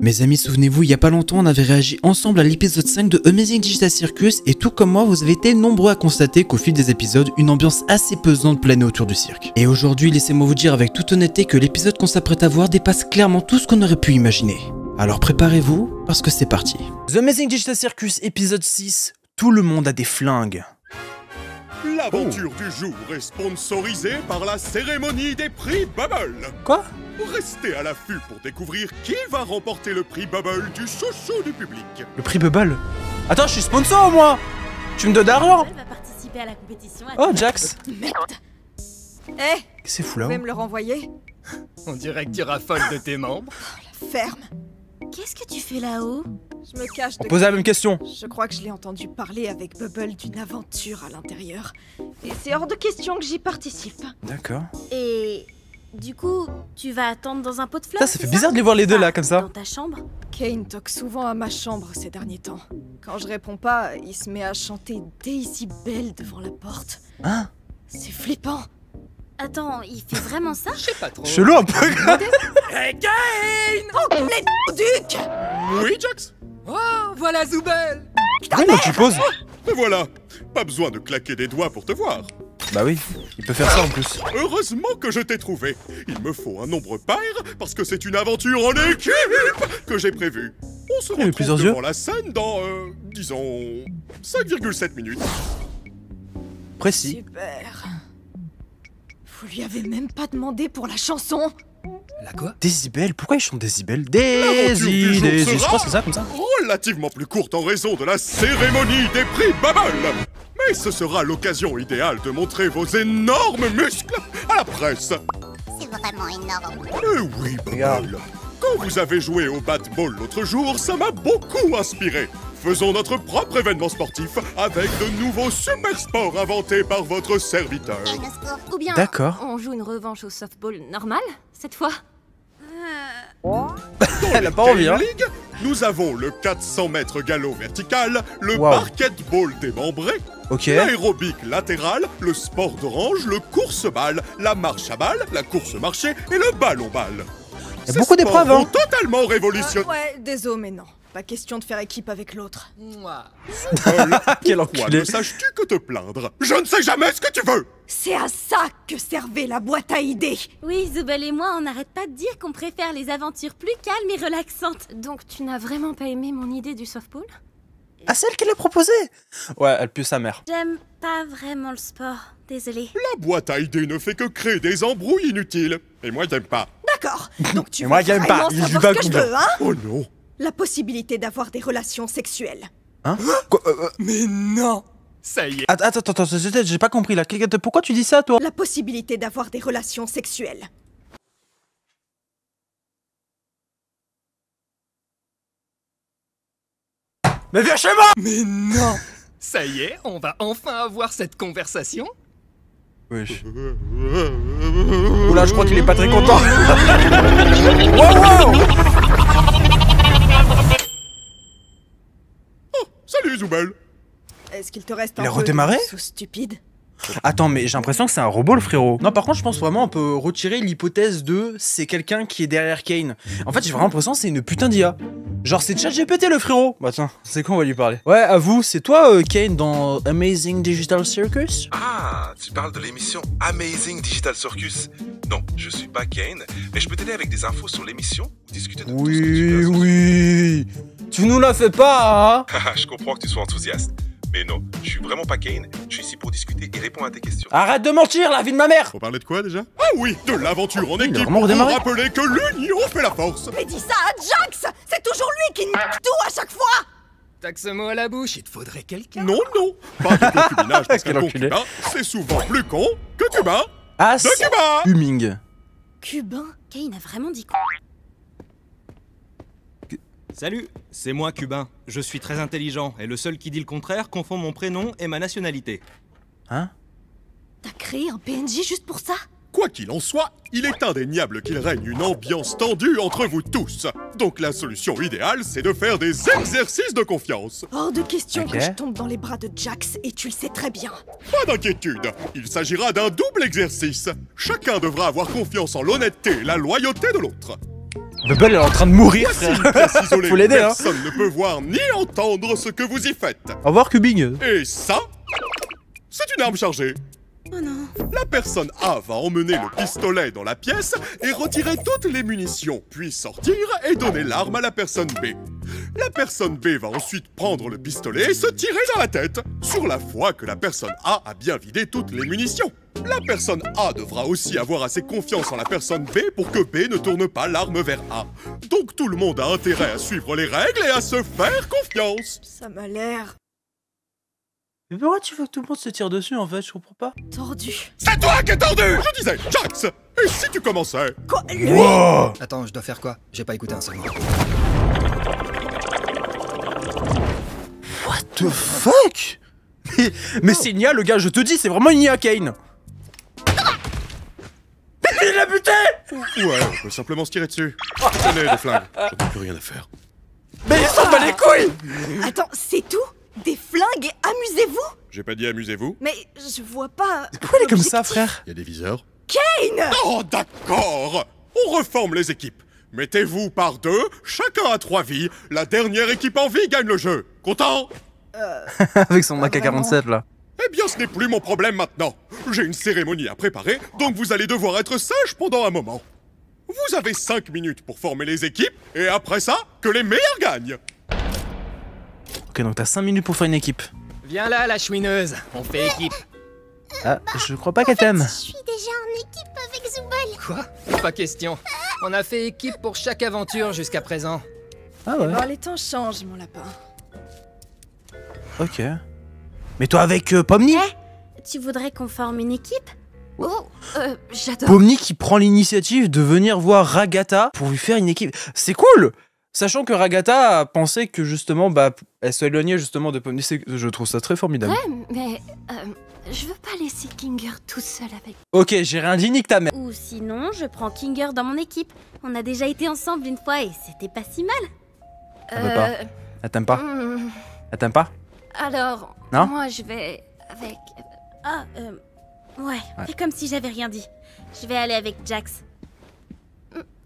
Mes amis, souvenez-vous, il y a pas longtemps, on avait réagi ensemble à l'épisode 5 de Amazing Digital Circus et tout comme moi, vous avez été nombreux à constater qu'au fil des épisodes, une ambiance assez pesante planait autour du cirque. Et aujourd'hui, laissez-moi vous dire avec toute honnêteté que l'épisode qu'on s'apprête à voir dépasse clairement tout ce qu'on aurait pu imaginer. Alors préparez-vous, parce que c'est parti. The Amazing Digital Circus, épisode 6, tout le monde a des flingues. L'aventure du jour est sponsorisée par la cérémonie des prix Bubble. Quoi? Restez à l'affût pour découvrir qui va remporter le prix Bubble du chouchou du public. Le prix Bubble? Attends, je suis sponsor moi. Tu me donnes d'argent? Elle va participer à la compétition. Oh, Jax. Merde. C'est fou Vous là. pouvez me le renvoyer? On dirait que tu raffoles de tes membres. La ferme. Qu'est-ce que tu fais là-haut? Je me cache On de... pose la même question. Je crois que je l'ai entendu parler avec Bubble d'une aventure à l'intérieur. Et c'est hors de question que j'y participe. D'accord. Et du coup, tu vas attendre dans un pot de fleurs? Ça fait bizarre de les voir les deux là, comme ça. Dans ta chambre? Kane toque souvent à ma chambre ces derniers temps. Quand je réponds pas, il se met à chanter Daisy Bell devant la porte. Hein? C'est flippant. Attends, il fait vraiment ça? Je sais pas trop. Chelou un peu. Hey Kane! Oh, les ducs! Oui, Jax? Oh, voilà Zoubel! Oui, moi tu poses. Et voilà, pas besoin de claquer des doigts pour te voir. Bah oui, il peut faire ça en plus. Heureusement que je t'ai trouvé. Il me faut un nombre pair parce que c'est une aventure en équipe que j'ai prévue. On se Il y a retrouve plusieurs devant yeux. la scène dans, disons, 5,7 minutes. Précis. Super. Vous lui avez même pas demandé pour la chanson? La quoi? Décibel, pourquoi ils chantent Décibel? L'aventure du jour Daisy, je sera- crois que c'est ça comme ça. Relativement plus courte en raison de la cérémonie des prix Bubble. Mais ce sera l'occasion idéale de montrer vos énormes muscles à la presse. C'est vraiment énorme. Eh oui, Regarde. Bubble. Quand vous avez joué au bat-ball l'autre jour, ça m'a beaucoup inspiré. Faisons notre propre événement sportif avec de nouveaux super sports inventés par votre serviteur. Et le score? Ou bien D'accord. on joue une revanche au softball normal, cette fois? Elle a pas envie, hein. Game League, nous avons le 400 mètres galop vertical, le Wow. basketball démembré, Ok. l'aérobic latéral, le sport d'orange, le course-balle, la marche à balle, la course-marché et le ballon-balle. Il y a beaucoup d'épreuves, Vont hein. totalement révolutionner. Ouais, désolé, mais non. Pas question de faire équipe avec l'autre. Mouah. Quel Pourquoi enculé. ne saches-tu que te plaindre? Je ne sais jamais ce que tu veux. C'est à ça que servait la boîte à idées. Oui, Zoubel et moi, on n'arrête pas de dire qu'on préfère les aventures plus calmes et relaxantes. Donc tu n'as vraiment pas aimé mon idée du softball? Ah, celle qu'elle a proposée. Ouais, elle pue sa mère. J'aime pas vraiment le sport, désolée. La boîte à idées ne fait que créer des embrouilles inutiles. Et moi, j'aime pas. D'accord. Donc tu Et veux moi, j'aime pas. vraiment Il dit savoir pas ce que je combien. veux, hein? Oh non. La possibilité d'avoir des relations sexuelles. Hein? Quoi, Mais non! Ça y est. Attends, j'ai pas compris là. Pourquoi tu dis ça, toi? La possibilité d'avoir des relations sexuelles. Mais viens chez moi! Mais non! Ça y est, on va enfin avoir cette conversation? Wesh. Oula, je crois qu'il est pas très content. Wow, wow. Salut, Zoubel. Est-ce qu'il te reste Il un a peu redémarré de sous stupide? Attends, mais j'ai l'impression que c'est un robot, le frérot. Non, par contre, je pense vraiment on peut retirer l'hypothèse de c'est quelqu'un qui est derrière Kane. En fait, j'ai vraiment l'impression que c'est une putain d'IA. Genre, c'est ChatGPT, le frérot. Bah tiens, c'est quoi, on va lui parler. Ouais, à vous, c'est toi, Kane, dans Amazing Digital Circus? Ah, tu parles de l'émission Amazing Digital Circus. Non, je suis pas Kane, mais je peux t'aider avec des infos sur l'émission ou discuter de tout ce que tu veux. Oui. Tu nous la fais pas, hein? Haha, je comprends que tu sois enthousiaste. Mais non, je suis vraiment pas Kane. Je suis ici pour discuter et répondre à tes questions. Arrête de mentir, la vie de ma mère! Faut parler de quoi déjà? Ah oui, de l'aventure en il a équipe vraiment pour vous redémarré. rappeler que l'union fait la force. Mais dis ça à Jax! C'est toujours lui qui nique tout à chaque fois! T'as que ce mot à la bouche, il te faudrait quelqu'un. Non, non, pas de concubinage parce Quel qu'un enculé. concubin, c'est souvent plus con que cubain. Ah, De Cuba. Humming. Cubain? Kane a vraiment dit quoi? Salut, c'est moi Cubain. Je suis très intelligent et le seul qui dit le contraire confond mon prénom et ma nationalité. Hein? T'as créé un PNJ juste pour ça? Quoi qu'il en soit, il est indéniable qu'il règne une ambiance tendue entre vous tous. Donc la solution idéale, c'est de faire des exercices de confiance. Hors de question Ok. que je tombe dans les bras de Jax, et tu le sais très bien. Pas d'inquiétude, il s'agira d'un double exercice. Chacun devra avoir confiance en l'honnêteté et la loyauté de l'autre. Bubble elle est en train de mourir, Voici une frère. pièce isolée. Faut l'aider, hein. Personne ne peut voir ni entendre ce que vous y faites. Au revoir, Cubing. Et ça, c'est une arme chargée. Oh non. La personne A va emmener le pistolet dans la pièce et retirer toutes les munitions, puis sortir et donner l'arme à la personne B. La personne B va ensuite prendre le pistolet et se tirer dans la tête, sur la foi que la personne A a bien vidé toutes les munitions. La personne A devra aussi avoir assez confiance en la personne B pour que B ne tourne pas l'arme vers A. Donc tout le monde a intérêt à suivre les règles et à se faire confiance. Ça m'a l'air Mais pourquoi tu veux que tout le monde se tire dessus en fait? Je comprends pas. tordu. C'est toi qui es tordu! Je disais, Jax! Et si tu commençais? Quoi, lui? Wow. Attends, je dois faire quoi? J'ai pas écouté un seul mot. What the fuck? Mais c'est Nia, le gars, je te dis, c'est vraiment une Nia Kane. Il l'a buté. Ouais, on peut simplement se tirer dessus. Tenez, des flingues. J'en ai plus rien à faire. Mais il s'en bat les couilles. Attends, c'est tout? Des flingues et amusez-vous? J'ai pas dit amusez-vous. Mais je vois pas... Pourquoi il est comme ça, frère? Il y a des viseurs. Kane! Oh, d'accord! On reforme les équipes. Mettez-vous par deux, chacun a 3 vies. La dernière équipe en vie gagne le jeu. Content? Avec son AK-47 là. Eh bien, ce n'est plus mon problème maintenant. J'ai une cérémonie à préparer, donc vous allez devoir être sage pendant un moment. Vous avez 5 minutes pour former les équipes, et après ça, que les meilleurs gagnent. Ok, donc t'as 5 minutes pour faire une équipe. Viens là, la chouineuse. On fait équipe. Ah, je crois pas qu'elle t'aime. Je suis déjà en équipe avec Zubul. Quoi? Pas question. On a fait équipe pour chaque aventure jusqu'à présent. Ah ouais. Bon, les temps changent, mon lapin. Ok. Mais toi avec Pomni? Tu voudrais qu'on forme une équipe? Oh, j'adore. Pomni qui prend l'initiative de venir voir Ragata pour lui faire une équipe. C'est cool! Sachant que Ragata a pensé que justement, bah, elle s'éloignait justement de Pomni. Je trouve ça très formidable. Mais je veux pas laisser Kinger tout seul avec. Ok, j'ai rien dit, nique ta mère. Ou sinon, je prends Kinger dans mon équipe. On a déjà été ensemble une fois et c'était pas si mal. Elle veut pas. Elle t'aime pas? Elle t'aime pas? Alors, Non moi je vais avec... Ouais, fais comme si j'avais rien dit. Je vais aller avec Jax.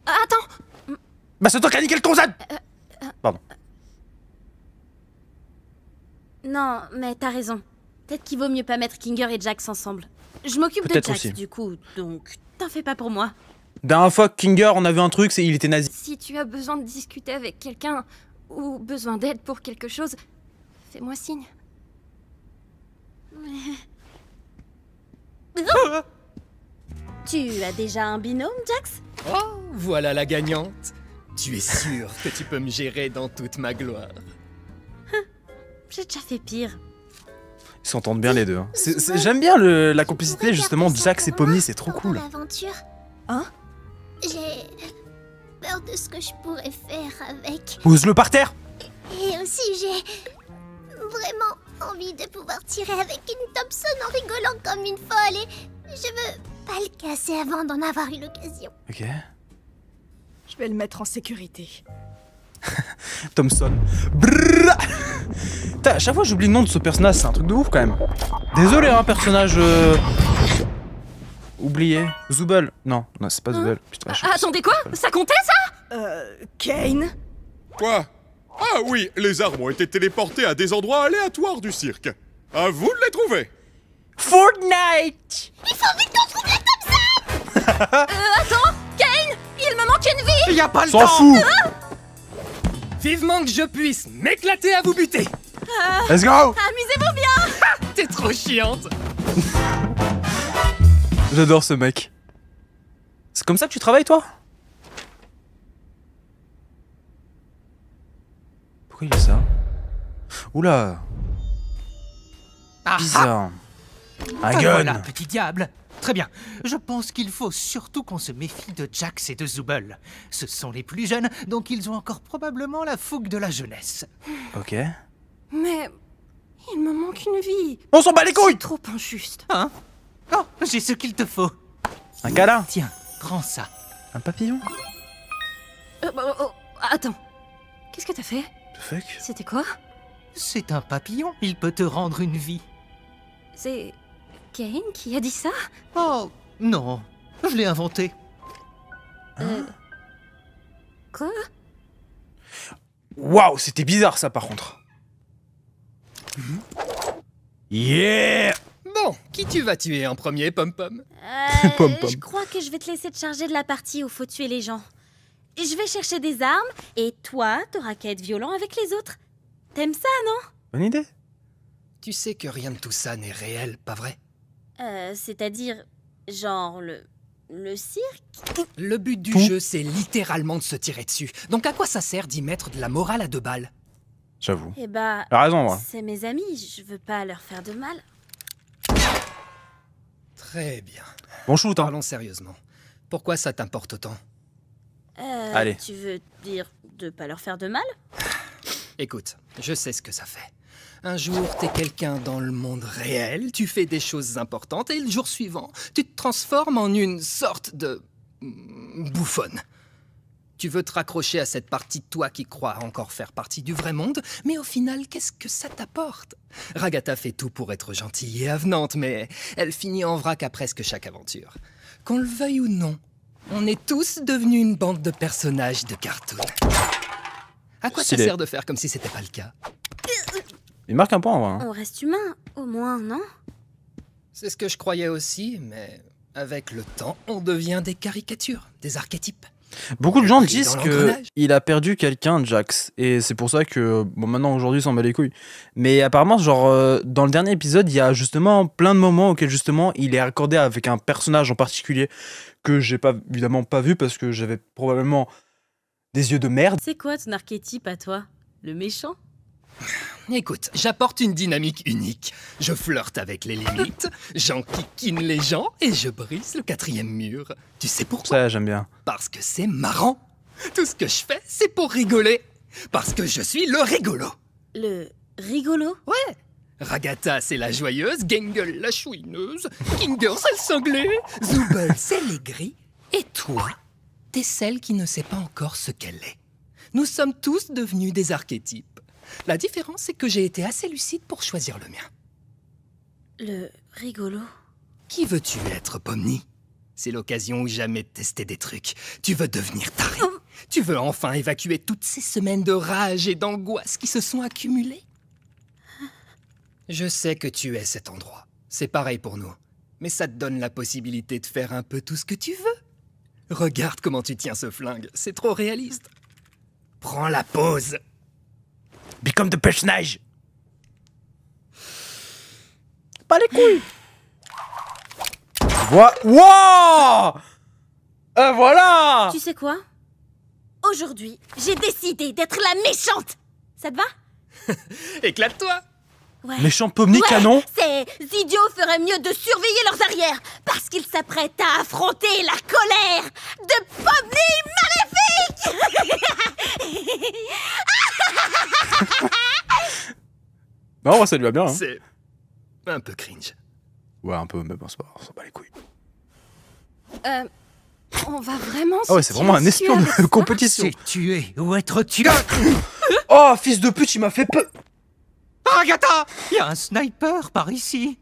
Attends! Bah c'est toi qui as niqué le concept. Pardon. Non, mais t'as raison. Peut-être qu'il vaut mieux pas mettre Kinger et Jax ensemble. Je m'occupe de Peut-être Jax aussi. du coup, donc t'en fais pas pour moi. Dernière fois que Kinger, on a vu un truc, c'est il était nazi. Si tu as besoin de discuter avec quelqu'un ou besoin d'aide pour quelque chose, fais-moi signe. Tu as déjà un binôme, Jax? Oh, voilà la gagnante. Tu es sûr que tu peux me gérer dans toute ma gloire. J'ai déjà fait pire. Ils s'entendent bien les deux. Hein. J'aime bien la complicité justement de Jax et Pomni, c'est trop cool. L'aventure. Hein? J'ai peur de ce que je pourrais faire avec. Pose-le par terre. Et aussi, j'ai vraiment envie de pouvoir tirer avec une Thompson en rigolant comme une folle. Et je veux pas le casser avant d'en avoir eu l'occasion. Ok. Je vais le mettre en sécurité. Thompson. Brrr. Putain, à chaque fois j'oublie le nom de ce personnage, c'est un truc de ouf quand même. Désolé hein, personnage oublié. Zubul. Non, c'est pas Zubul. Putain, Attendez quoi? Ça comptait ça? Kane? Quoi? Ah oui, les armes ont été téléportées à des endroits aléatoires du cirque. À vous de les trouver. Fortnite. Il faut vite qu'on trouve la Thompson! Attends! Kane! Il me manque une vie! Y a pas le S'en temps. fout. Vivement que je puisse m'éclater à vous buter. Let's go. Amusez-vous bien! T'es trop chiante. J'adore ce mec. C'est comme ça que tu travailles toi? Pourquoi il est ça? Oula. Bizarre. Un gun. Voilà, petit diable. Très bien. Je pense qu'il faut surtout qu'on se méfie de Jax et de Zubul. Ce sont les plus jeunes, donc ils ont encore probablement la fougue de la jeunesse. Ok. Mais... il me manque une vie. On s'en bat les couilles. C'est trop injuste. Hein? Oh, j'ai ce qu'il te faut. Un câlin. Tiens, prends ça. Un papillon. Attends. Qu'est-ce que t'as fait? The fuck? C'était quoi? C'est un papillon, il peut te rendre une vie. C'est... Kane qui a dit ça? Oh, non, je l'ai inventé. Quoi? Waouh, c'était bizarre ça par contre. Yeah! Bon, qui tu vas tuer en premier, Pom-Pom? Pom-Pom. Je crois que je vais te laisser te charger de la partie où faut tuer les gens. Je vais chercher des armes, et toi, t'auras qu'à être violent avec les autres. T'aimes ça, non? Bonne idée. Tu sais que rien de tout ça n'est réel, pas vrai? C'est-à-dire, genre, le cirque? Le but du jeu, c'est littéralement de se tirer dessus. Donc à quoi ça sert d'y mettre de la morale à 2 balles? J'avoue. Eh bah, T'as raison, moi. c'est mes amis, je veux pas leur faire de mal. Très bien. Bon shoot, hein. Parlons sérieusement. Pourquoi ça t'importe autant? Allez. Tu veux dire de pas leur faire de mal? Écoute, je sais ce que ça fait. Un jour, t'es quelqu'un dans le monde réel, tu fais des choses importantes, et le jour suivant, tu te transformes en une sorte de... bouffonne. Tu veux te raccrocher à cette partie de toi qui croit encore faire partie du vrai monde, mais au final, qu'est-ce que ça t'apporte? Ragata fait tout pour être gentille et avenante, mais elle finit en vrac à presque chaque aventure. Qu'on le veuille ou non, on est tous devenus une bande de personnages de cartoon. À quoi ça Stylé. sert de faire comme si c'était pas le cas? Il marque un point en vrai. Hein. On reste humain, au moins, non? C'est ce que je croyais aussi, mais avec le temps, on devient des caricatures, des archétypes. Beaucoup de gens Pris disent dans que l'engrenage. il a perdu quelqu'un, Jax, et c'est pour ça que bon maintenant aujourd'hui il s'en bat les couilles. Mais apparemment genre dans le dernier épisode il y a justement plein de moments auxquels justement il est accordé avec un personnage en particulier que j'ai pas évidemment pas vu parce que j'avais probablement des yeux de merde. C'est quoi ton archétype à toi? Le méchant? Écoute, j'apporte une dynamique unique. Je flirte avec les limites, j'enquiquine les gens et je brise le 4e mur. Tu sais pourquoi? Ça j'aime bien. Parce que c'est marrant. Tout ce que je fais, c'est pour rigoler. Parce que je suis le rigolo. Le rigolo? Ouais. Ragata, c'est la joyeuse, Gengle, la chouineuse, Kinger, c'est le cinglé, Zooble, c'est l'aigri, et toi, t'es celle qui ne sait pas encore ce qu'elle est. Nous sommes tous devenus des archétypes. La différence, c'est que j'ai été assez lucide pour choisir le mien. Le rigolo? Qui veux-tu être, Pomni? C'est l'occasion ou jamais de tester des trucs. Tu veux devenir taré. Tu veux enfin évacuer toutes ces semaines de rage et d'angoisse qui se sont accumulées. Je sais que tu es cet endroit. C'est pareil pour nous. Mais ça te donne la possibilité de faire un peu tout ce que tu veux. Regarde comment tu tiens ce flingue. C'est trop réaliste. Prends la pause. Become the personnage. Pas les couilles. Wow. Voilà. Tu sais quoi? Aujourd'hui, j'ai décidé d'être la méchante! Ça te va? Éclate-toi. Ouais. Méchant Pomni canon. Ces idiots feraient mieux de surveiller leurs arrières, parce qu'ils s'apprêtent à affronter la colère de Pomni maléfique! Non, ça lui va bien. Hein. C'est un peu cringe. Ouais, un peu, mais bon, c'est pas, on s'en bat les couilles. On va vraiment Ah ouais, c'est vraiment un espion de compétition. C'est tuer ou être tué. Oh, fils de pute, il m'a fait peur. Agatha! Il y a un sniper par ici.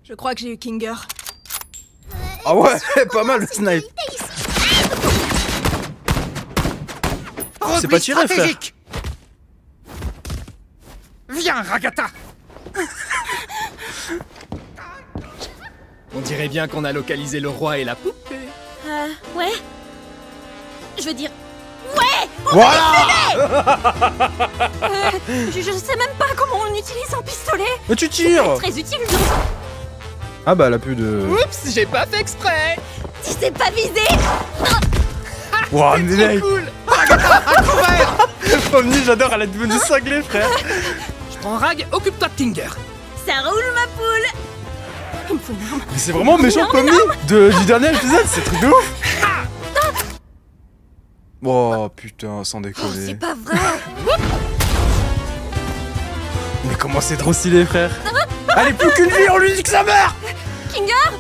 Je crois que j'ai eu Kinger. Ah ouais, pas mal le snipe. C'est pas tiré, frère. Viens, Ragata! On dirait bien qu'on a localisé le roi et la poupée. Ouais. Je veux dire... Ouais! Voilà. Je sais même pas comment on utilise un pistolet! Mais tu tires. Très utile, Ah bah, elle a plus de... Oups, j'ai pas fait exprès. tu sais pas viser! Wow, C'est trop cool. Pomni, j'adore, elle est devenue cinglée, frère. Je prends Rag, occupe-toi de Tinger. Ça roule, ma poule! Il me faut une arme. Mais c'est vraiment méchant Pomni du dernier épisode, c'est truc de ouf. Oh putain, sans déconner. C'est pas vrai! Mais comment c'est trop stylé, frère. Allez, plus qu'une vie, on lui dit que ça meurt. Kinger!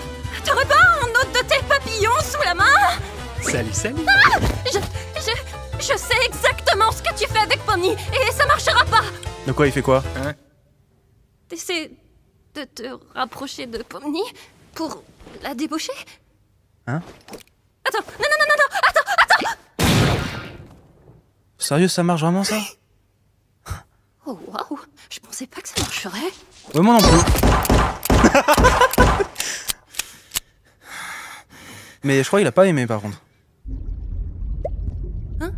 T'aurais pas un autre de tes papillons sous la main? Salut, salut. Je sais exactement ce que tu fais avec Pomni, et ça marchera pas! De quoi, il fait quoi? Hein? T'essaies de te rapprocher de Pomni pour la débaucher? Hein? Attends, non, attends! Sérieux, ça marche vraiment ça? Oh waouh, je pensais pas que ça marcherait. Ouais, moi non plus. Mais je crois qu'il a pas aimé par contre. Hein?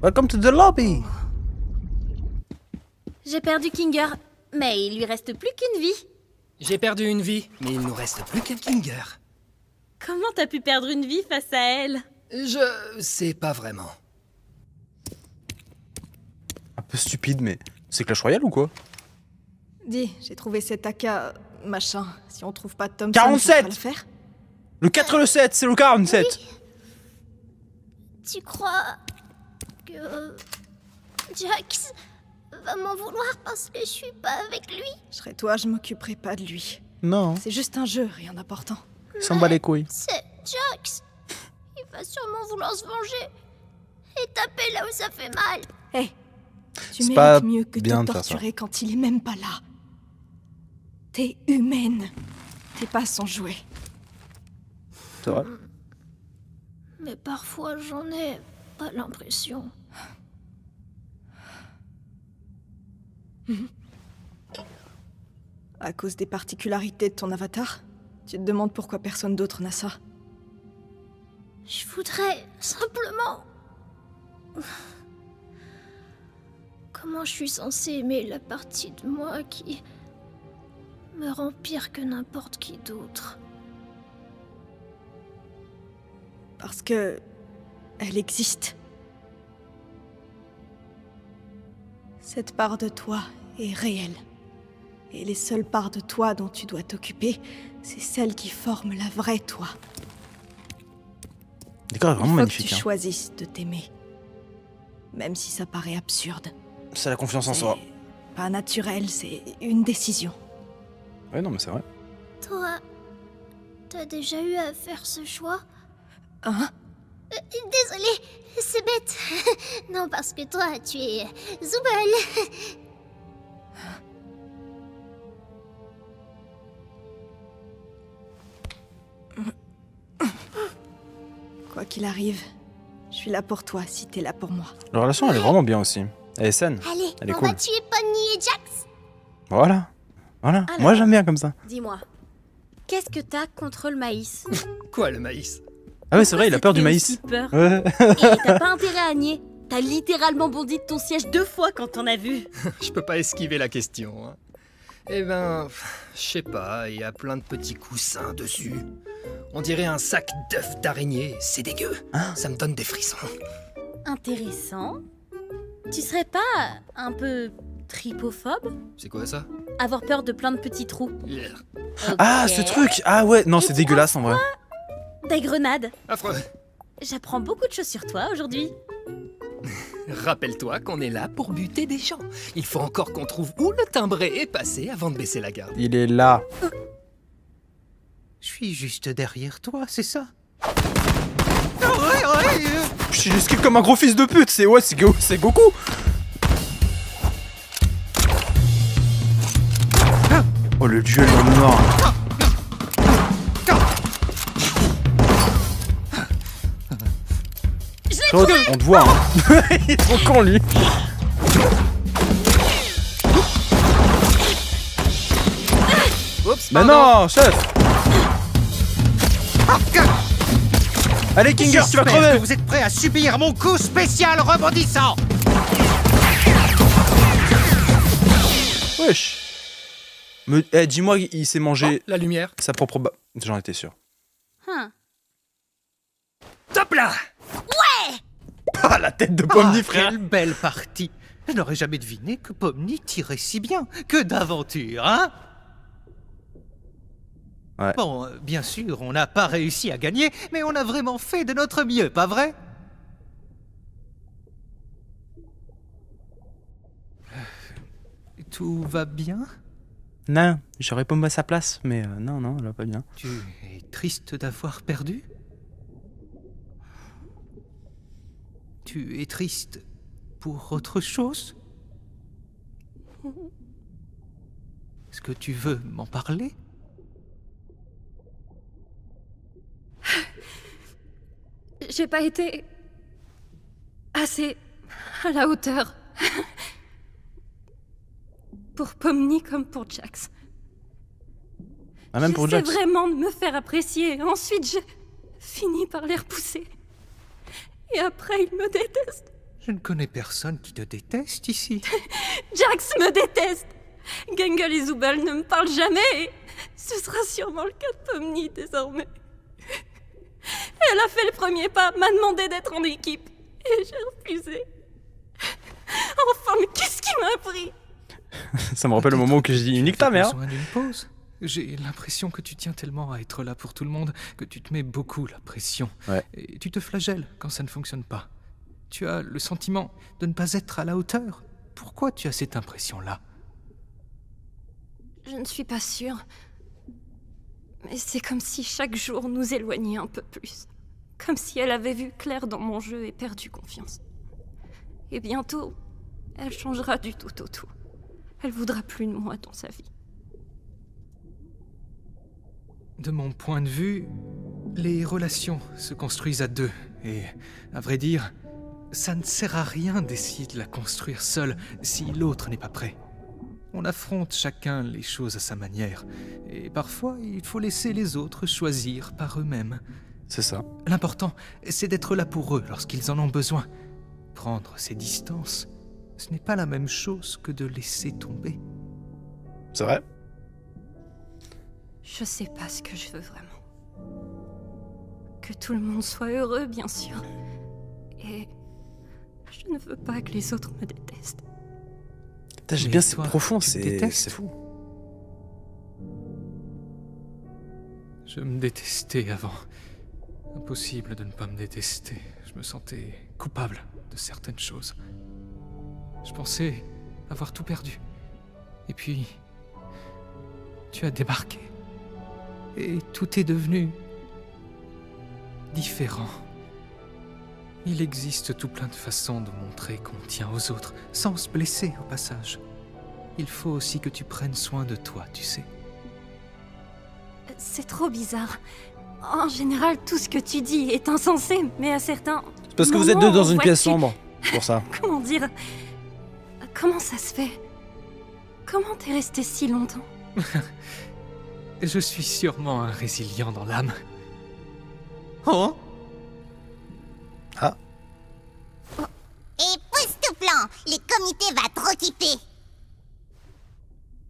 Welcome to the lobby. J'ai perdu Kinger, mais il lui reste plus qu'une vie. J'ai perdu une vie, mais il nous reste plus qu'un Kinger. Comment t'as pu perdre une vie face à elle? Je sais pas vraiment. Un peu stupide, mais c'est Clash Royale ou quoi? Dis, j'ai trouvé cet AK machin. Si on trouve pas Thompson, 47! ça va le faire. Le 4 et le 7, c'est le 47. Oui. Tu crois que Jax va m'en vouloir parce que je suis pas avec lui? Je serais toi, je m'occuperai pas de lui. Non, C'est juste un jeu, rien d'important. il s'en bat les couilles. C'est Jax. Il va sûrement vouloir se venger et taper là où ça fait mal. Hé, tu C'est pas mérites mieux que bien de de faire ça. torturer quand il est même pas là. T'es humaine. T'es pas son jouet. C'est vrai. Mais parfois j'en ai pas l'impression. À cause des particularités de ton avatar, tu te demandes pourquoi personne d'autre n'a ça. Je voudrais simplement... Comment je suis censée aimer la partie de moi qui me rend pire que n'importe qui d'autre? Parce que... elle existe. Cette part de toi est réelle. Et les seules parts de toi dont tu dois t'occuper, c'est celles qui forment la vraie toi. Le décor est Il vraiment faut magnifique. que tu Hein. choisisses de t'aimer. Même si ça paraît absurde. C'est la confiance en soi. C'est pas naturel, c'est une décision. Ouais, non, mais c'est vrai. Toi, t'as déjà eu à faire ce choix? Hein? Désolée, c'est bête. Non, parce que toi, tu es Zooble. Quoi qu'il arrive, je suis là pour toi si t'es là pour moi. La relation, elle est vraiment bien aussi. Elle est saine. Allez, Elle est on cool. va tuer Pony et Jax. Voilà. Voilà. Alors. Moi, j'aime bien comme ça. Dis-moi, qu'est-ce que t'as contre le maïs? Quoi, le maïs? Ah ouais, c'est vrai, il a peur du Pourquoi maïs. ça te fait aussi peur Ouais. Et t'as pas intérêt à nier. T'as littéralement bondi de ton siège 2 fois quand on a vu. Je peux pas esquiver la question. Hein. Eh ben, je sais pas, il y a plein de petits coussins dessus. On dirait un sac d'œufs d'araignée, c'est dégueu. Ça me donne des frissons. Intéressant. Tu serais pas un peu tripophobe? C'est quoi ça? Avoir peur de plein de petits trous. Ah, Ok. ce truc. Ah ouais, non, Et c'est tu dégueulasse en vrai. Des grenades. Affreux. J'apprends beaucoup de choses sur toi aujourd'hui. Rappelle-toi qu'on est là pour buter des gens. Il faut encore qu'on trouve où le timbré est passé avant de baisser la garde. Il est là. Je suis juste derrière toi, c'est ça? Je l'esquive comme un gros fils de pute. C'est ouais, c'est Goku. Oh, le duel dans le noir. Claude, on te voit, hein. Il est trop con, lui. Oups, Mais pardon. non, chef. Allez, Kinger, tu vas J'espère que crever. vous êtes prêts à subir mon coup spécial rebondissant. Wesh. Dis-moi, il s'est mangé La lumière. sa propre J'en étais sûr. Top là. Ah, la tête de Pomni, Ah, frère. quelle belle partie. Je n'aurais jamais deviné que Pomni tirait si bien. Que d'aventure, hein? Ouais. Bon, bien sûr, on n'a pas réussi à gagner, mais on a vraiment fait de notre mieux, pas vrai? Tout va bien? Non, j'aurais pas à sa place, mais non, elle va pas bien. Tu es triste d'avoir perdu? Tu es triste pour autre chose? Est-ce que tu veux m'en parler? J'ai pas été assez À la hauteur. Pour Pomni comme pour Jax. Ah, même pour Jax. J'essaie vraiment de me faire apprécier. Ensuite, je finis par les repousser. Et après, ils me détestent. Je ne connais personne qui te déteste ici. Jax me déteste. Gangle et Zooble ne me parlent jamais. Et ce sera sûrement le cas de Pomni désormais. Elle a fait le premier pas, m'a demandé d'être en équipe. Et j'ai refusé. Enfin, mais qu'est-ce qui m'a pris? Ça me rappelle le moment où j'ai dit unique ta mère. Besoin d'une pause. J'ai l'impression que tu tiens tellement à être là pour tout le monde que tu te mets beaucoup la pression. Ouais. Et tu te flagelles quand ça ne fonctionne pas. Tu as le sentiment de ne pas être à la hauteur. Pourquoi tu as cette impression-là? Je ne suis pas sûre. Mais c'est comme si chaque jour nous éloignait un peu plus. Comme si elle avait vu clair dans mon jeu et perdu confiance. Et bientôt, elle changera du tout au tout. Elle voudra plus de moi dans sa vie. De mon point de vue, les relations se construisent à deux. Et, à vrai dire, ça ne sert à rien d'essayer de la construire seul si l'autre n'est pas prêt. On affronte chacun les choses à sa manière. Et parfois, il faut laisser les autres choisir par eux-mêmes. C'est ça. L'important, c'est d'être là pour eux lorsqu'ils en ont besoin. Prendre ses distances, ce n'est pas la même chose que de laisser tomber. C'est vrai. Je sais pas ce que je veux vraiment. Que tout le monde soit heureux, bien sûr. Et je ne veux pas que les autres me détestent. J'aime bien, c'est profond, c'est fou. Je me détestais avant. Impossible de ne pas me détester. Je me sentais coupable de certaines choses. Je pensais avoir tout perdu. Et puis, tu as débarqué. Et tout est devenu différent. Il existe tout plein de façons de montrer qu'on tient aux autres, sans se blesser au passage. Il faut aussi que tu prennes soin de toi, tu sais. C'est trop bizarre. En général, tout ce que tu dis est insensé, mais à certains... C'est parce que vous êtes deux dans une pièce sombre, pour ça. Comment dire? Comment ça se fait? Comment t'es resté si longtemps? Je suis sûrement un résilient dans l'âme. Oh? Ah. Époustouflant, les comités va trop kiffer.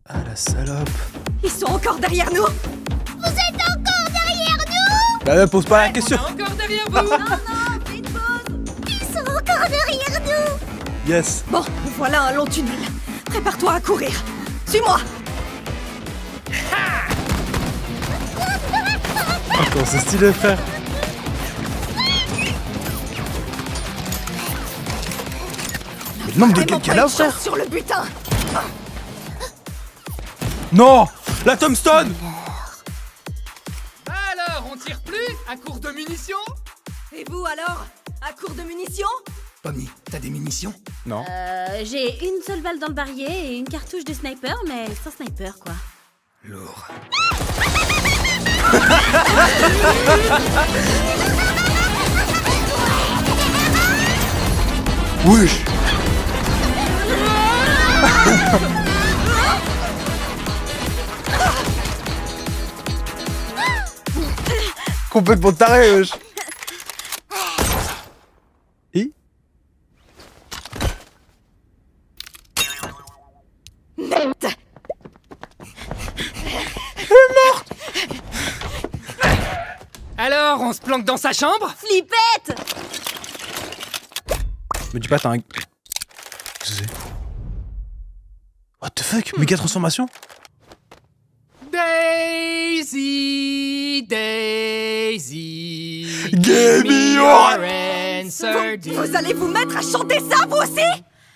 Ah la salope. Ils sont encore derrière nous. Vous êtes encore derrière nous? Bah pose pas la question. Encore derrière vous. Non, non, fais une pause. Ils sont encore derrière nous. Yes. Bon, voilà un long tunnel. Prépare-toi à courir. Suis-moi. Attends, c'est stylé, frère. Le nombre de kills qu'il y a là, frère. Sur le butin. Non, la tombstone. Alors, on tire plus à court de munitions? Et vous alors? À court de munitions? Pomni, t'as des munitions? Non. J'ai une seule balle dans le barillet et une cartouche de sniper, mais sans sniper, quoi. Lourd. Wesh. Complètement taré, wesh. Et Merde. Alors, on se planque dans sa chambre? Flippette! me dis pas, t'as un... Qu'est-ce que c'est? What the fuck? Méga transformation? Daisy, Daisy, give me your answer. Vous allez vous mettre à chanter ça, vous aussi?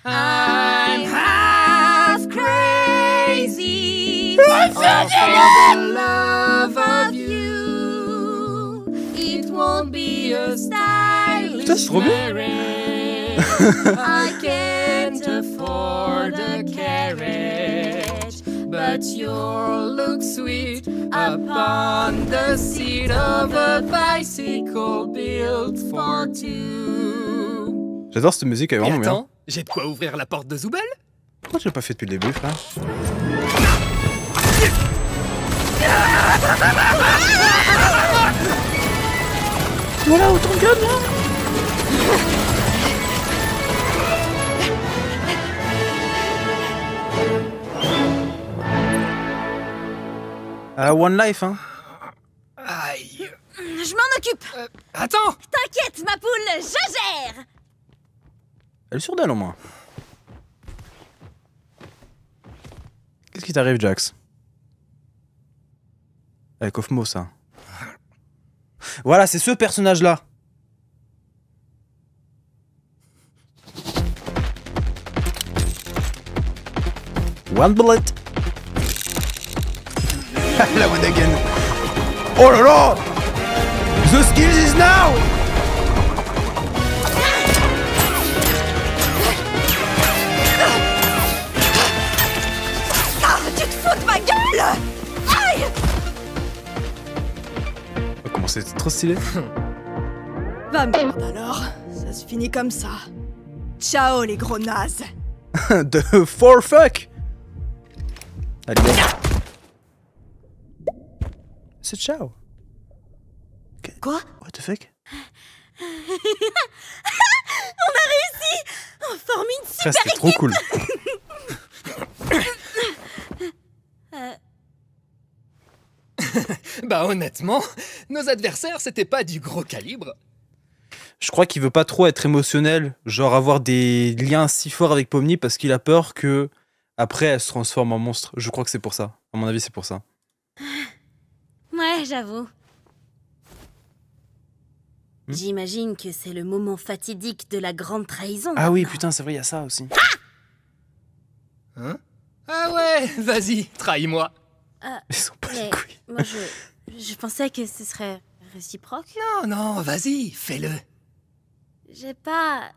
I'm half crazy for the love of you. It won't be a stylish Putain, c'est trop bien. marriage. I can't afford a carriage, but you'll look sweet upon the seat of a bicycle built for two. J'adore cette musique, elle est Et vraiment bien. attends, j'ai de quoi ouvrir la porte de Zubel? Pourquoi tu l'as pas fait depuis le début, frère? Voilà, autant de gueule, là! One Life, hein. Aïe. Je m'en occupe. Attends. T'inquiète, ma poule, je gère. Elle est sûre d'elle, au moins. Qu'est-ce qui t'arrive, Jax? Avec Offmo, ça. Voilà, c'est ce personnage-là. One bullet. La one again. Oh là là! The skills is now! Ah, tu te fous de ma gueule! Aïe! Oh, comment c'est trop stylé. Va merde alors, ça se finit comme ça. Ciao les gros nazes. De for fuck. Allez, go. C'est ciao. Quoi? What the fuck? On a réussi! On forme une Ça, super c'était équipe! trop cool. Bah honnêtement, nos adversaires c'était pas du gros calibre. Je crois qu'il veut pas trop être émotionnel, genre avoir des liens si forts avec Pomni parce qu'il a peur que après elle se transforme en monstre. Je crois que c'est pour ça. À mon avis, c'est pour ça. Ouais, j'avoue. J'imagine que c'est le moment fatidique de la grande trahison. Ah oui, putain, c'est vrai, il y a ça aussi. Hein? Ah ouais, vas-y, trahis-moi. Ils sont pas Mais les couilles. moi, je pensais que ce serait réciproque. Non, vas-y, fais-le. J'ai pas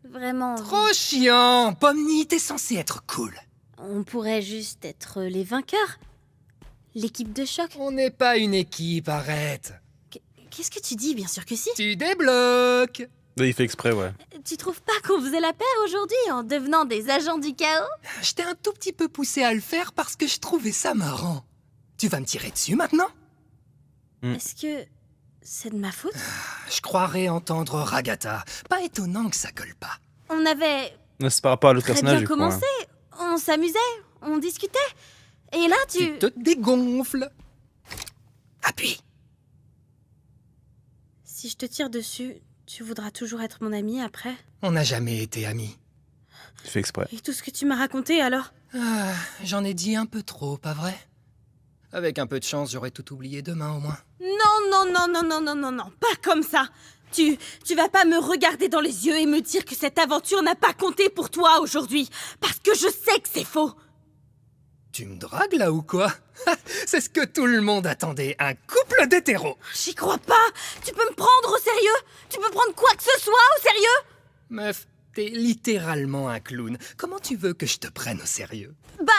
vraiment envie. Trop chiant, Pomni, t'es censé être cool. On pourrait juste être les vainqueurs. L'équipe de choc. On n'est pas une équipe, arrête. Qu'est-ce que tu dis? Bien sûr que si. Tu débloques. Oui, il fait exprès, ouais. Tu trouves pas qu'on faisait la paire aujourd'hui en devenant des agents du chaos? Je t'ai un tout petit peu poussé à le faire parce que je trouvais ça marrant. Tu vas me tirer dessus maintenant? Est-ce que c'est de ma faute? Je croirais entendre Ragata. Pas étonnant que ça colle pas. On avait Non, c'est par rapport à l'autre très personnage, bien du coup. commencé. Hein. On s'amusait, on discutait. Et là, Tu te dégonfles. Appuie. Si je te tire dessus, tu voudras toujours être mon ami après? On n'a jamais été amis. Il fait exprès. Et tout ce que tu m'as raconté alors? Ah, j'en ai dit un peu trop, pas vrai? Avec un peu de chance, j'aurais tout oublié demain au moins. Non, pas comme ça. Tu vas pas me regarder dans les yeux et me dire que cette aventure n'a pas compté pour toi aujourd'hui. Parce que je sais que c'est faux. Tu me dragues là ou quoi? C'est ce que tout le monde attendait, un couple d'hétéros. J'y crois pas. Tu peux me prendre au sérieux? Tu peux prendre quoi que ce soit au sérieux? Meuf, t'es littéralement un clown. Comment tu veux que je te prenne au sérieux? Bah...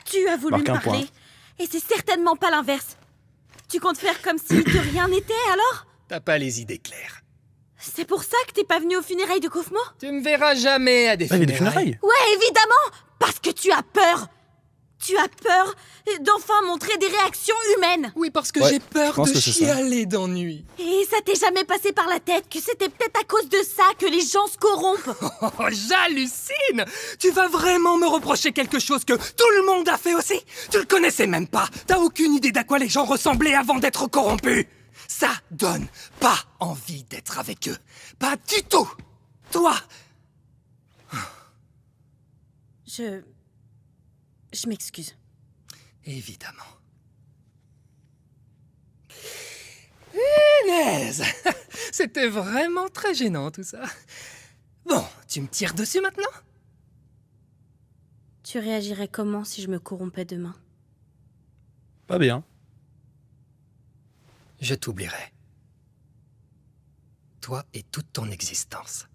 Tu as voulu Marque me un parler. point. Et c'est certainement pas l'inverse. Tu comptes faire comme si de rien n'était alors? T'as pas les idées claires. C'est pour ça que t'es pas venu aux funérailles de Kofmo? Tu me verras jamais à des Ah, il y a des funérailles. funérailles. Ouais, évidemment. Parce que tu as peur. Tu as peur d'enfin montrer des réactions humaines. Oui, parce que Ouais, j'ai peur je pense de que c'est ça. chialer d'ennui. Et ça t'est jamais passé par la tête que c'était peut-être à cause de ça que les gens se corrompent? Oh, j'hallucine! Tu vas vraiment me reprocher quelque chose que tout le monde a fait aussi? Tu le connaissais même pas. T'as aucune idée d'à quoi les gens ressemblaient avant d'être corrompus. Ça donne pas envie d'être avec eux. Pas du tout. Toi. Je m'excuse. Évidemment. Punaise! C'était vraiment très gênant tout ça. Bon, tu me tires dessus maintenant? Tu réagirais comment si je me corrompais demain? Pas bien. Je t'oublierai. Toi et toute ton existence.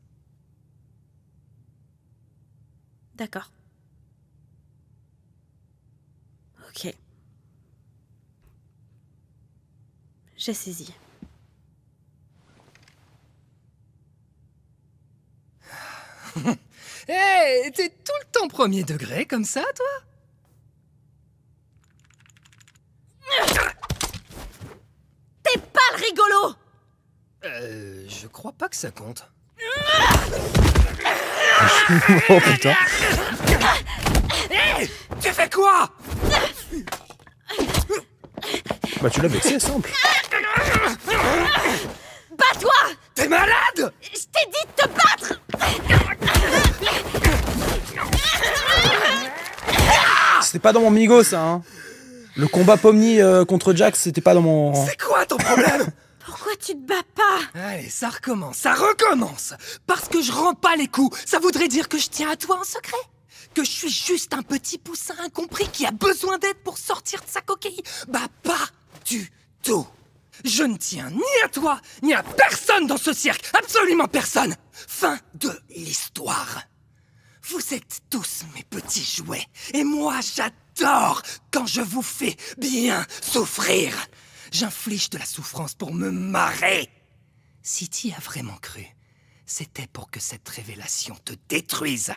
D'accord. Ok. J'ai saisi. Hé, t'es tout le temps premier degré comme ça, toi? T'es pas le rigolo! Je crois pas que ça compte. Oh putain. Hé, tu fais quoi? Bah tu l'as vexé, c'est simple. Bats-toi! T'es malade? Je t'ai dit de te battre! C'était pas dans mon migo ça, hein. Le combat Pomni contre Jax, c'était pas dans mon... C'est quoi ton problème? Pourquoi tu te bats pas? Allez, ça recommence, ça recommence. Parce que je rends pas les coups, ça voudrait dire que je tiens à toi en secret. Que je suis juste un petit poussin incompris qui a besoin d'aide pour sortir de sa coquille. Bah pas du tout. Je ne tiens ni à toi, ni à personne dans ce cirque. Absolument personne. Fin de l'histoire. Vous êtes tous mes petits jouets. Et moi, j'adore quand je vous fais bien souffrir. J'inflige de la souffrance pour me marrer. Si t'y as vraiment cru, c'était pour que cette révélation te détruise.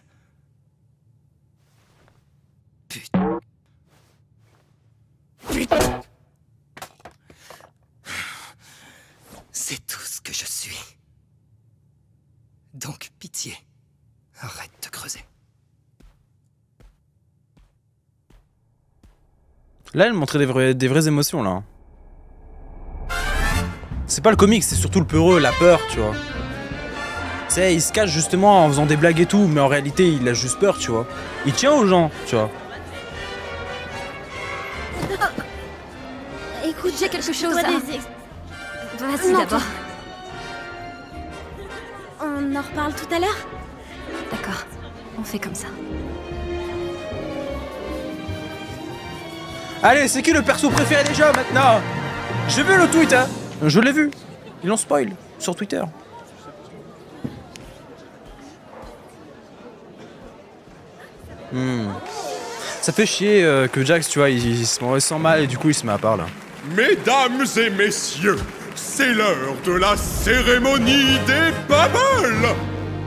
Putain. Putain. C'est tout ce que je suis. Donc, pitié, arrête de creuser. Là, elle montrait des vraies émotions, là. C'est pas le comique, c'est surtout le peureux, la peur, tu vois. Tu sais, il se cache justement en faisant des blagues et tout, mais en réalité, il a juste peur, tu vois. Il tient aux gens, tu vois. Écoute, j'ai quelque chose à... Vas-y Non, d'abord. On en reparle tout à l'heure? D'accord, on fait comme ça. Allez, c'est qui le perso préféré déjà, maintenant? J'ai vu le tweet, hein. Je l'ai vu. Ils l'ont spoil sur Twitter. Ça fait chier que Jax, tu vois, il se sent mal et du coup il se met à part là. Mesdames et messieurs, c'est l'heure de la cérémonie des Bubbles.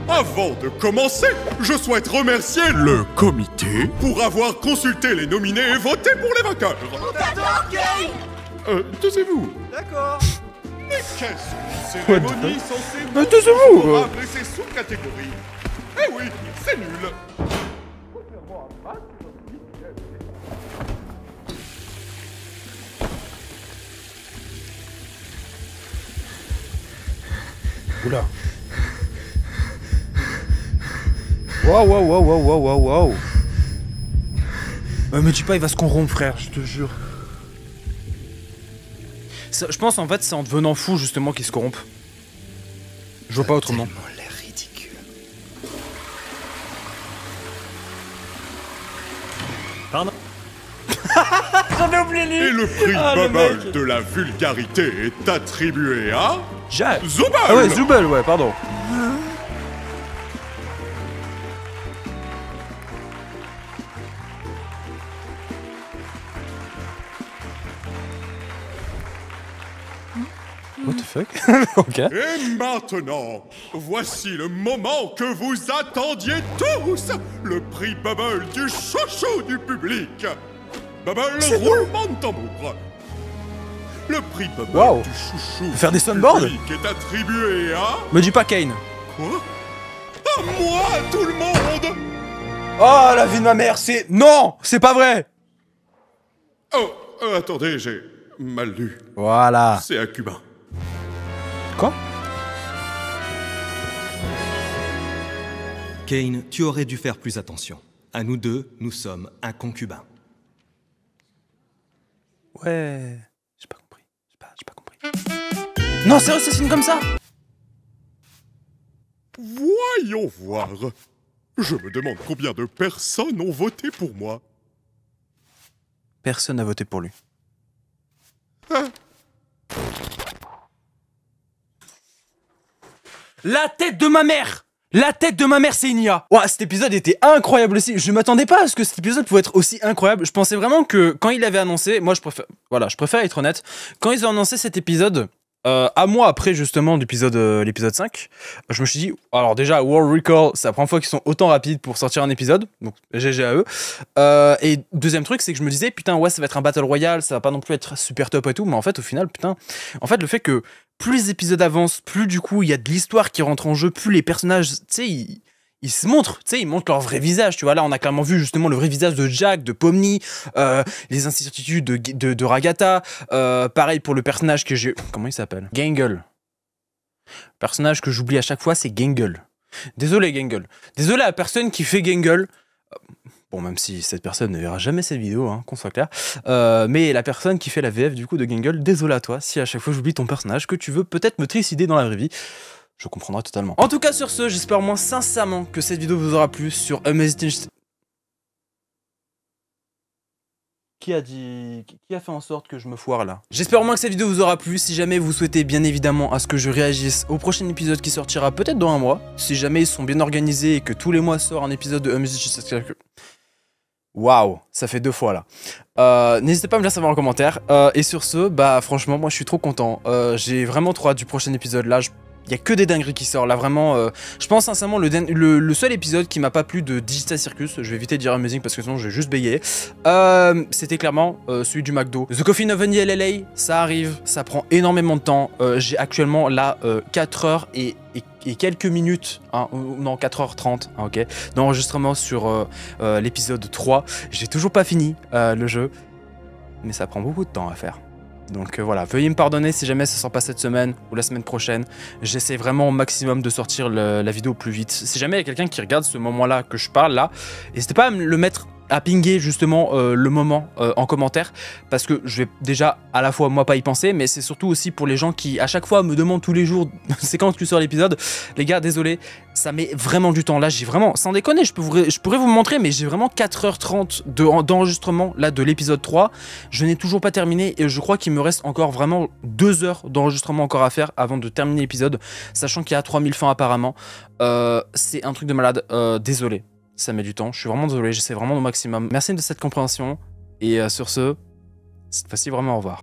Avant de commencer, je souhaite remercier le comité pour avoir consulté les nominés et voté pour les vainqueurs. Taisez-vous. D'accord. Mais qu'est-ce qu'une cérémonie censée taisez-vous. favorable et ses sous-catégories? Eh oui, c'est nul. Oula. Wow. Me dis pas, il va se corrompre, frère, je te jure. Ça, je pense en fait, c'est en devenant fou justement qu'il se corrompt. Je vois pas autrement. Ça a tellement l'air ridicule. Pardon? J'avais oublié lui. Et le prix Bubble de la vulgarité est attribué à... Zooble. Ah ouais, Zooble, ouais, pardon. What the fuck? Ok. Et maintenant, voici le moment que vous attendiez tous, le prix Bubble du chouchou du public. Bubble, roulement de tambour. Le prix Bubble du chouchou faire des du sunboards public est attribué à... Me dis pas Kane. Quoi? À moi, tout le monde. Oh, la vie de ma mère, c'est... Non, c'est pas vrai. Oh, attendez, j'ai mal lu. Voilà. C'est un cubain. Quoi? Kane, tu aurais dû faire plus attention. À nous deux, nous sommes un concubin. Ouais... J'ai pas compris. J'ai pas compris. Non, sérieux, ça signe comme ça? Voyons voir. Je me demande combien de personnes ont voté pour moi. Personne n'a voté pour lui. Hein? La tête de ma mère! La tête de ma mère, c'est Inia! Ouah, cet épisode était incroyable aussi. Je m'attendais pas à ce que cet épisode pouvait être aussi incroyable. Je pensais vraiment que quand il avait annoncé, moi je préfère être honnête, quand ils ont annoncé cet épisode, à moi après justement l'épisode 5, je me suis dit, alors déjà World Record, c'est la première fois qu'ils sont autant rapides pour sortir un épisode, donc GG à eux. Et deuxième truc, c'est que je me disais, putain ouais, ça va être un Battle Royale, ça va pas non plus être super top et tout, mais en fait au final, putain, en fait le fait que plus les épisodes avancent, plus du coup il y a de l'histoire qui rentre en jeu, plus les personnages, tu sais, ils se montrent, tu sais, ils montrent leur vrai visage, tu vois. Là, on a clairement vu justement le vrai visage de Jack, de Pomni, les incertitudes de Ragatha. Pareil pour le personnage que j'ai... Comment il s'appelle? Gangle. Le personnage que j'oublie à chaque fois, c'est Gangle. Désolé, Gangle. Désolé à la personne qui fait Gangle. Bon, même si cette personne ne verra jamais cette vidéo, hein, qu'on soit clair. Mais la personne qui fait la VF du coup de Gangle, désolé à toi si à chaque fois j'oublie ton personnage, que tu veux peut-être me trucider dans la vraie vie. Je comprendrai totalement. En tout cas, sur ce, j'espère au moins sincèrement que cette vidéo vous aura plu sur Amazing... Qui a fait en sorte que je me foire là? J'espère au moins que cette vidéo vous aura plu. Si jamais vous souhaitez bien évidemment à ce que je réagisse au prochain épisode qui sortira peut-être dans un mois, si jamais ils sont bien organisés et que tous les mois sort un épisode de Amazing... Waouh, ça fait 2 fois là. N'hésitez pas à me dire ça en commentaire. Et sur ce, bah franchement, moi je suis trop content. J'ai vraiment trop hâte du prochain épisode là. Il y a que des dingueries qui sortent là, vraiment. Je pense sincèrement le seul épisode qui m'a pas plu de Digital Circus, je vais éviter de dire Amazing parce que sinon je vais juste bégayer. C'était clairement celui du McDo. The Coffin of Vanilla LA, ça arrive, ça prend énormément de temps. J'ai actuellement là 4 heures et quelques minutes, hein, non 4h30, hein, ok, d'enregistrement sur l'épisode 3. J'ai toujours pas fini le jeu, mais ça prend beaucoup de temps à faire. Donc voilà, veuillez me pardonner si jamais ça sort pas cette semaine ou la semaine prochaine. J'essaie vraiment au maximum de sortir la vidéo plus vite. Si jamais il y a quelqu'un qui regarde ce moment-là que je parle là, n'hésitez pas à me le mettre, à pinguer justement le moment en commentaire, parce que je vais déjà à la fois moi pas y penser, mais c'est surtout aussi pour les gens qui à chaque fois me demandent tous les jours c'est quand que tu sors l'épisode. Les gars, désolé, ça met vraiment du temps. Là j'ai vraiment, sans déconner, je pourrais vous montrer, mais j'ai vraiment 4h30 d'enregistrement là de l'épisode 3. Je n'ai toujours pas terminé et je crois qu'il me reste encore vraiment 2 heures d'enregistrement encore à faire avant de terminer l'épisode, sachant qu'il y a 3000 fins apparemment. C'est un truc de malade. Désolé, ça met du temps, je suis vraiment désolé, j'essaie vraiment au maximum. Merci de cette compréhension, et sur ce, cette fois-ci vraiment au revoir.